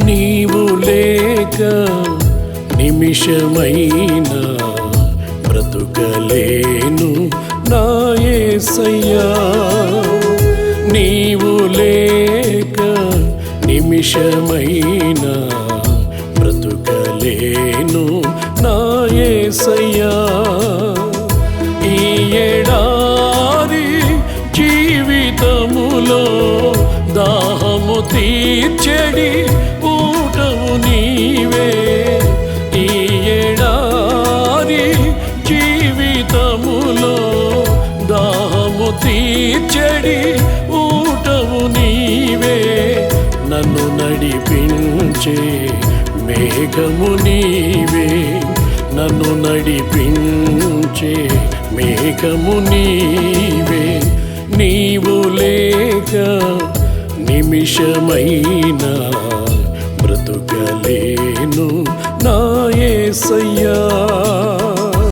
నీవు లేక నిమిషమైనా బ్రతుకలేను నా యేసయ్యా. నీవు లేక నిమిషమైనా బ్రతుకలేను నా యేసయ్యా. ఈ ఏడాది జీవితములో దాహము తీర్చెడి ఊటవు నీవే. ఈ ఏడాది జీవితములో దాహము తీర్చెడి ఊటవు నీవే. నన్ను నడిపించే మేఘము నీవే, నన్ను నడిపించే మేఘము నీవే. నీవు లేక నిమిషమైనా బ్రతుకలేను నా యేసయ్యా.